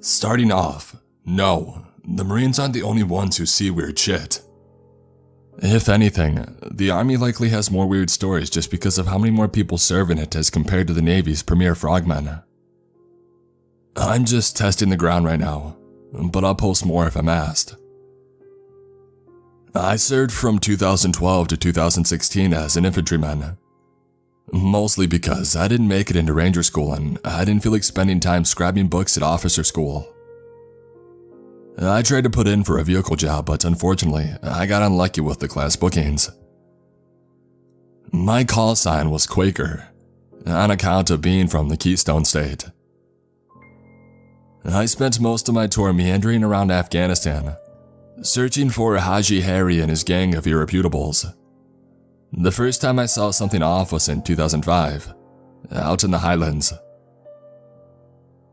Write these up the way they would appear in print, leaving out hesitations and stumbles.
Starting off, no, the Marines aren't the only ones who see weird shit. If anything, the Army likely has more weird stories just because of how many more people serve in it as compared to the Navy's premier frogmen. I'm just testing the ground right now, but I'll post more if I'm asked. I served from 2012 to 2016 as an infantryman. Mostly because I didn't make it into Ranger School and I didn't feel like spending time scrapping books at officer school. I tried to put in for a vehicle job, but unfortunately, I got unlucky with the class bookings. My call sign was Quaker, on account of being from the Keystone State. I spent most of my tour meandering around Afghanistan, searching for Haji Harry and his gang of irreputables. The first time I saw something off was in 2005, out in the Highlands.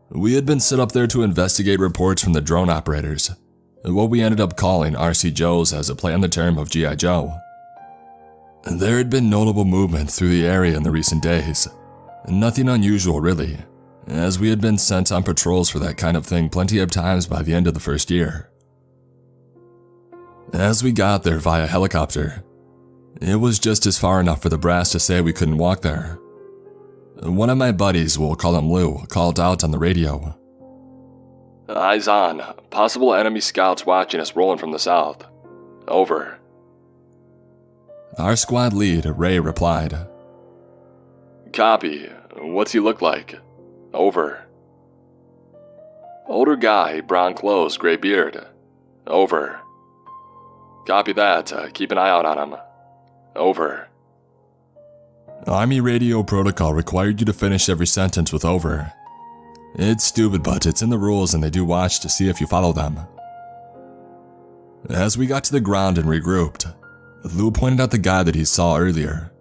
We had been set up there to investigate reports from the drone operators, what we ended up calling RC Joes as a play on the term of G.I. Joe. There had been notable movement through the area in the recent days, nothing unusual really, as we had been sent on patrols for that kind of thing plenty of times by the end of the first year. As we got there via helicopter, it was just as far enough for the brass to say we couldn't walk there. One of my buddies, we'll call him Lou, called out on the radio. "Eyes on. Possible enemy scouts watching us rolling from the south. Over." Our squad lead, Ray, replied. "Copy. What's he look like? Over." "Older guy, brown clothes, gray beard. Over." "Copy that. Keep an eye out on him. Over." Army radio protocol required you to finish every sentence with over. It's stupid, but it's in the rules and they do watch to see if you follow them. As we got to the ground and regrouped, Lou pointed out the guy that he saw earlier.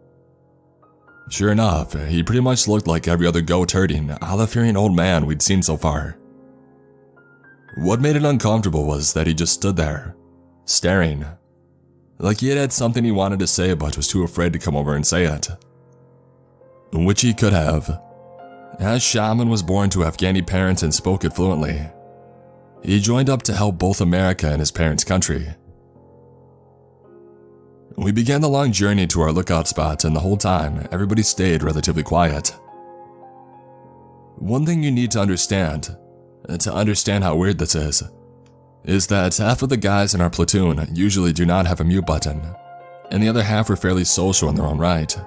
Sure enough, he pretty much looked like every other goat-herding, Allah-fearing old man we'd seen so far. What made it uncomfortable was that he just stood there, staring, like he had something he wanted to say but was too afraid to come over and say it. Which he could have, as Shaman was born to Afghani parents and spoke it fluently. He joined up to help both America and his parents' country. We began the long journey to our lookout spot, and the whole time, everybody stayed relatively quiet. One thing you need to understand how weird this is that half of the guys in our platoon usually do not have a mute button, and the other half are fairly social in their own right.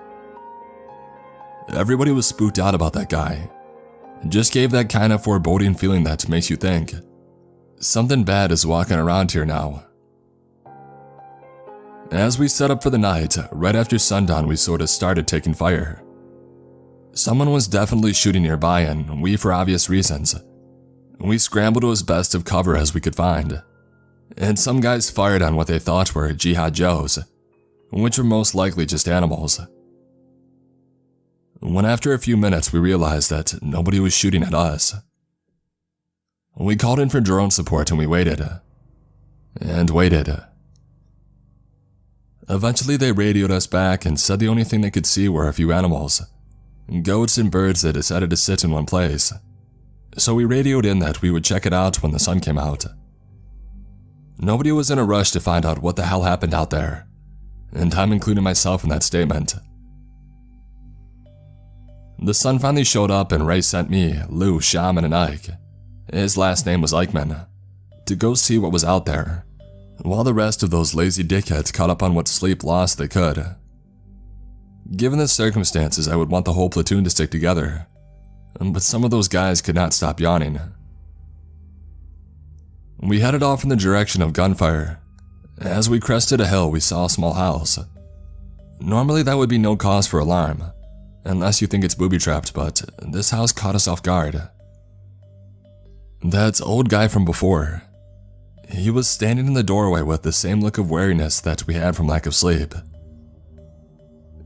Everybody was spooked out about that guy. It just gave that kind of foreboding feeling that makes you think, something bad is walking around here now. As we set up for the night, right after sundown we sort of started taking fire. Someone was definitely shooting nearby, and we, for obvious reasons, we scrambled to as best of cover as we could find. And some guys fired on what they thought were Jihad Joes, which were most likely just animals. When after a few minutes we realized that nobody was shooting at us, we called in for drone support and we waited. And waited. Eventually they radioed us back and said the only thing they could see were a few animals, goats and birds that decided to sit in one place. So we radioed in that we would check it out when the sun came out. Nobody was in a rush to find out what the hell happened out there, and I'm including myself in that statement. The sun finally showed up and Ray sent me, Lou, Shaman, and Ike, his last name was Eichmann, to go see what was out there, while the rest of those lazy dickheads caught up on what sleep lost they could. Given the circumstances, I would want the whole platoon to stick together, but some of those guys could not stop yawning. We headed off in the direction of gunfire. As we crested a hill, we saw a small house. Normally that would be no cause for alarm, unless you think it's booby-trapped, but this house caught us off guard. That old guy from before. He was standing in the doorway with the same look of wariness that we had from lack of sleep.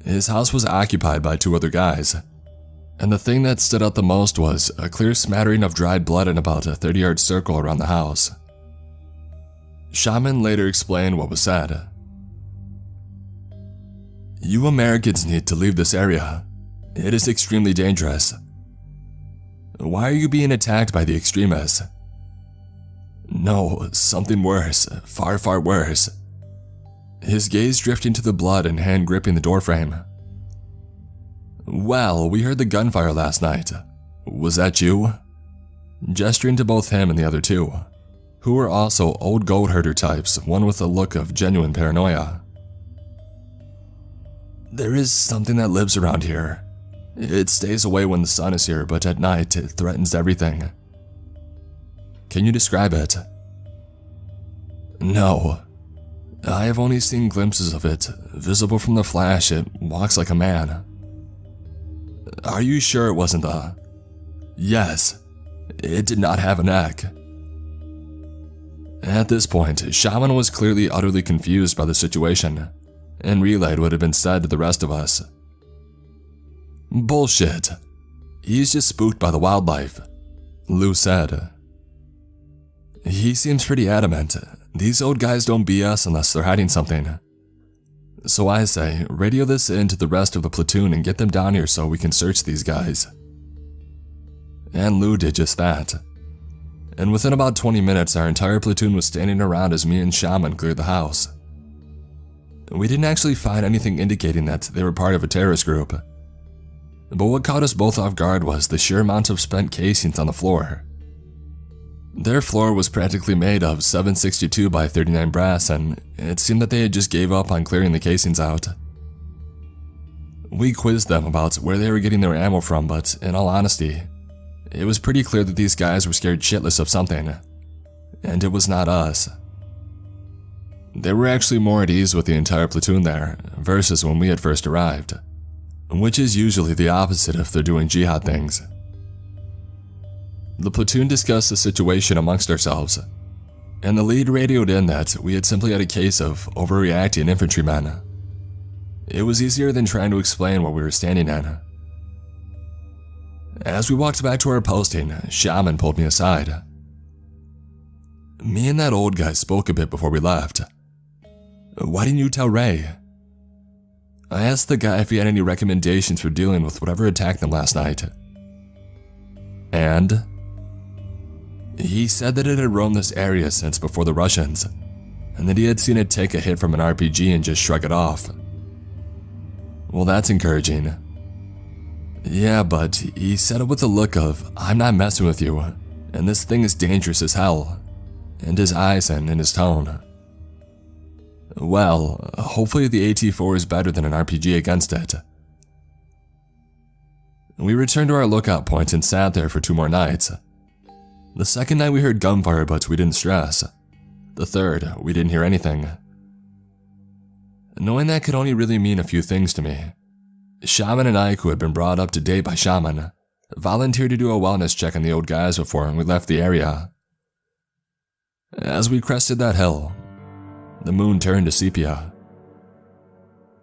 His house was occupied by two other guys, and the thing that stood out the most was a clear smattering of dried blood in about a 30-yard circle around the house. Shaman later explained what was said. "You Americans need to leave this area. It is extremely dangerous. Why are you being attacked by the extremists? No, something worse, far, far worse. His gaze drifting to the blood and hand gripping the doorframe. Well, we heard the gunfire last night. Was that you? Gesturing to both him and the other two, who were also old goat herder types, one with a look of genuine paranoia. There is something that lives around here. It stays away when the sun is here, but at night it threatens everything. Can you describe it? No. I have only seen glimpses of it, visible from the flash. It walks like a man. Are you sure it wasn't the... Yes. It did not have a neck. At this point, Shaman was clearly utterly confused by the situation, and relayed what had been said to the rest of us. Bullshit. He's just spooked by the wildlife, Lou said. He seems pretty adamant. These old guys don't BS unless they're hiding something. So I say, radio this in to the rest of the platoon and get them down here so we can search these guys. And Lou did just that. And within about 20 minutes, our entire platoon was standing around as me and Shaman cleared the house. We didn't actually find anything indicating that they were part of a terrorist group. But what caught us both off guard was the sheer amount of spent casings on the floor. Their floor was practically made of 7.62 by 39 brass, and it seemed that they had just gave up on clearing the casings out. We quizzed them about where they were getting their ammo from, but in all honesty, it was pretty clear that these guys were scared shitless of something, and it was not us. They were actually more at ease with the entire platoon there, versus when we had first arrived, which is usually the opposite if they're doing jihad things. The platoon discussed the situation amongst ourselves, and the lead radioed in that we had simply had a case of overreacting infantrymen. It was easier than trying to explain what we were standing in. As we walked back to our posting, Shaman pulled me aside. Me and that old guy spoke a bit before we left. Why didn't you tell Ray? I asked the guy if he had any recommendations for dealing with whatever attacked them last night. And? He said that it had roamed this area since before the Russians, and that he had seen it take a hit from an RPG and just shrug it off. Well, that's encouraging. Yeah, but he said it with a look of, I'm not messing with you, and this thing is dangerous as hell, in his eyes and in his tone. Well, hopefully the AT-4 is better than an RPG against it. We returned to our lookout point and sat there for 2 more nights. The second night we heard gunfire, but we didn't stress. The third, we didn't hear anything. Knowing that could only really mean a few things to me. Shaman and Ike, who had been brought up to date by Shaman, volunteered to do a wellness check on the old guys before we left the area. As we crested that hill, the moon turned to sepia.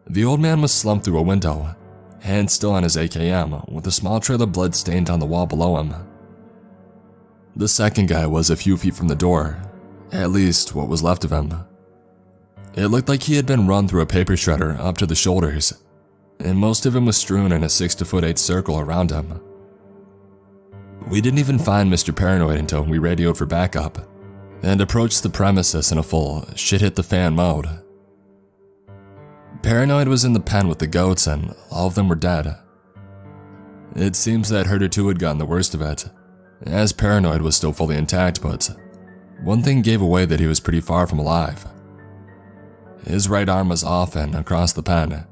The old man was slumped through a window, hand still on his AKM, with a small trail of blood stained on the wall below him. The second guy was a few feet from the door, at least what was left of him. It looked like he had been run through a paper shredder up to the shoulders, and most of him was strewn in a 6'8" circle around him. We didn't even find Mr. Paranoid until we radioed for backup, and approached the premises in a full shit-hit-the-fan mode. Paranoid was in the pen with the goats, and all of them were dead. It seems that Herder 2 had gotten the worst of it, as Paranoid was still fully intact, but one thing gave away that he was pretty far from alive. His right arm was off and across the pen,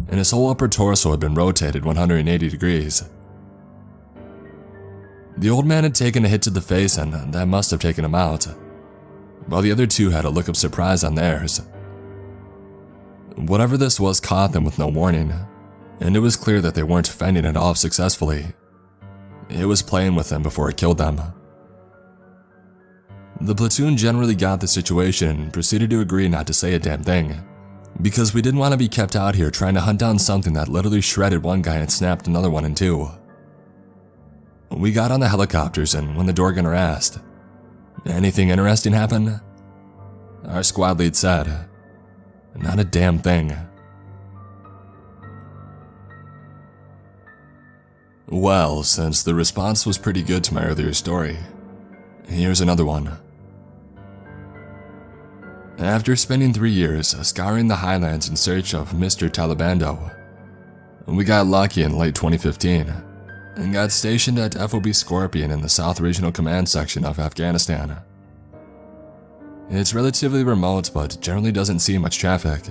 and his whole upper torso had been rotated 180 degrees. The old man had taken a hit to the face, and that must have taken him out, while the other two had a look of surprise on theirs. Whatever this was caught them with no warning, and it was clear that they weren't fending it off successfully. It was playing with them before it killed them. The platoon generally got the situation and proceeded to agree not to say a damn thing, because we didn't want to be kept out here trying to hunt down something that literally shredded one guy and snapped another one in two. We got on the helicopters, and when the door gunner asked, "Anything interesting happen?" our squad lead said, "Not a damn thing." Well, since the response was pretty good to my earlier story, here's another one. After spending 3 years scouring the highlands in search of Mr. Talibando, we got lucky in late 2015 and got stationed at FOB Scorpion in the South Regional Command section of Afghanistan. It's relatively remote but generally doesn't see much traffic,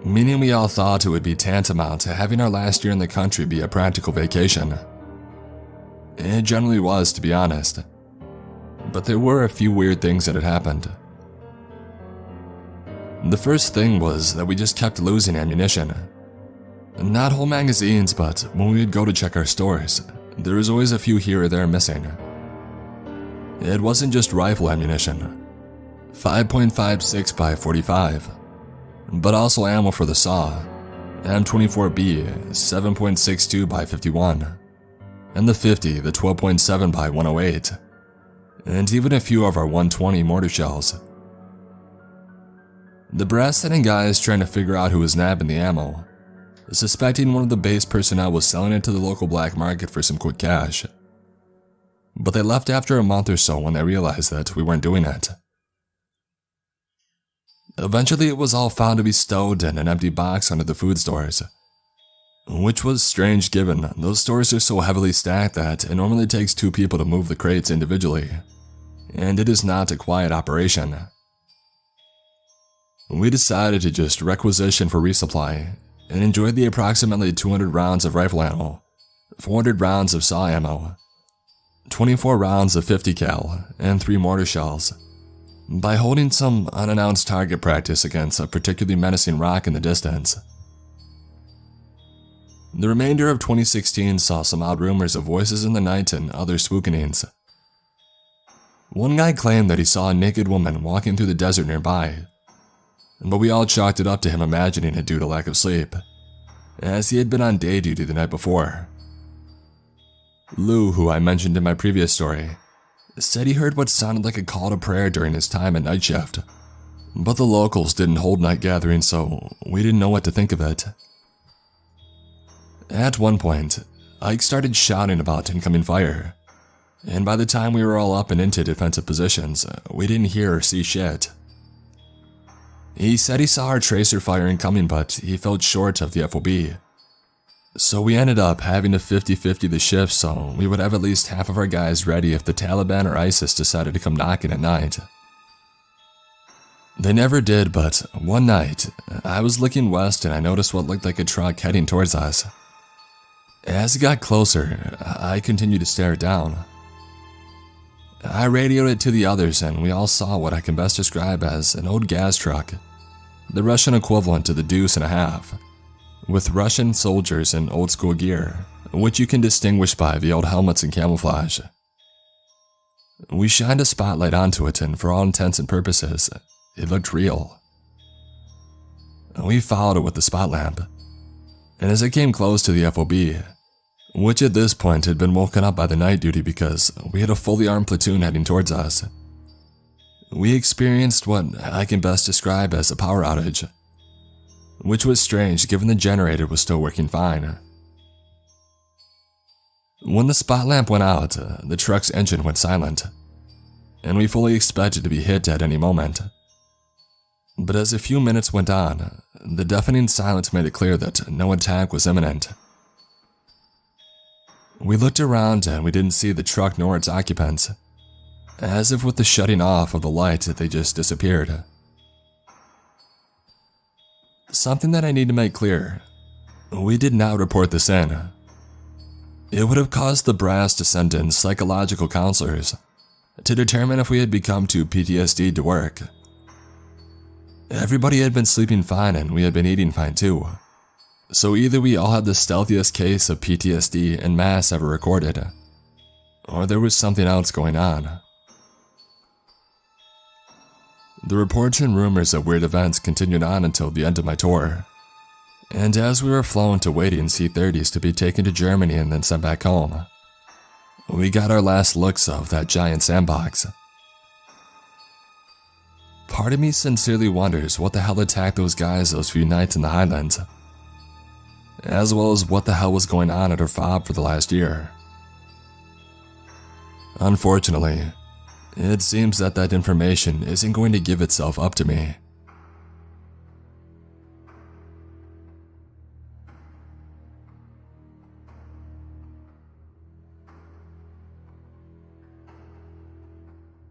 meaning we all thought it would be tantamount to having our last year in the country be a practical vacation. It generally was, to be honest, but there were a few weird things that had happened. The first thing was that we just kept losing ammunition. Not whole magazines, but when we would go to check our stores, there was always a few here or there missing. It wasn't just rifle ammunition, 5.56 by 45, but also ammo for the SAW, M24B 7.62 by 51, and the 50, the 12.7 by 108, and even a few of our 120 mortar shells. The brass-setting guys trying to figure out who was nabbing the ammo, suspecting one of the base personnel was selling it to the local black market for some quick cash. But they left after a month or so when they realized that we weren't doing it. Eventually it was all found to be stowed in an empty box under the food stores, which was strange given those stores are so heavily stacked that it normally takes 2 people to move the crates individually, and it is not a quiet operation. We decided to just requisition for resupply and enjoyed the approximately 200 rounds of rifle ammo, 400 rounds of SAW ammo, 24 rounds of 50 cal, and 3 mortar shells by holding some unannounced target practice against a particularly menacing rock in the distance. The remainder of 2016 saw some odd rumors of voices in the night and other spookenings. One guy claimed that he saw a naked woman walking through the desert nearby, but we all chalked it up to him imagining it due to lack of sleep, as he had been on day duty the night before. Lou, who I mentioned in my previous story, said he heard what sounded like a call to prayer during his time at night shift, but the locals didn't hold night gatherings, so we didn't know what to think of it. At one point, Ike started shouting about incoming fire, and by the time we were all up and into defensive positions, we didn't hear or see shit. He said he saw our tracer fire incoming, but he fell short of the FOB. So we ended up having to 50-50 the shift so we would have at least half of our guys ready if the Taliban or ISIS decided to come knocking at night. They never did, but one night, I was looking west and I noticed what looked like a truck heading towards us. As it got closer, I continued to stare it down. I radioed it to the others and we all saw what I can best describe as an old gas truck, the Russian equivalent to the Deuce and a half, with Russian soldiers in old school gear, which you can distinguish by the old helmets and camouflage. We shined a spotlight onto it and for all intents and purposes, it looked real. We followed it with the spot lamp, and as it came close to the FOB, which at this point had been woken up by the night duty because we had a fully armed platoon heading towards us, we experienced what I can best describe as a power outage, which was strange given the generator was still working fine. When the spot lamp went out, the truck's engine went silent, and we fully expected to be hit at any moment. But as a few minutes went on, the deafening silence made it clear that no attack was imminent. We looked around and we didn't see the truck nor its occupants, as if with the shutting off of the light they just disappeared. Something that I need to make clear, we did not report this in. It would have caused the brass to send in psychological counselors to determine if we had become too PTSD'd to work. Everybody had been sleeping fine and we had been eating fine too, so either we all had the stealthiest case of PTSD en masse ever recorded, or there was something else going on. The reports and rumors of weird events continued on until the end of my tour, and as we were flown to waiting C-30s to be taken to Germany and then sent back home, we got our last looks of that giant sandbox. Part of me sincerely wonders what the hell attacked those guys those few nights in the Highlands, as well as what the hell was going on at our FOB for the last year. Unfortunately, It seems that information isn't going to give itself up to me.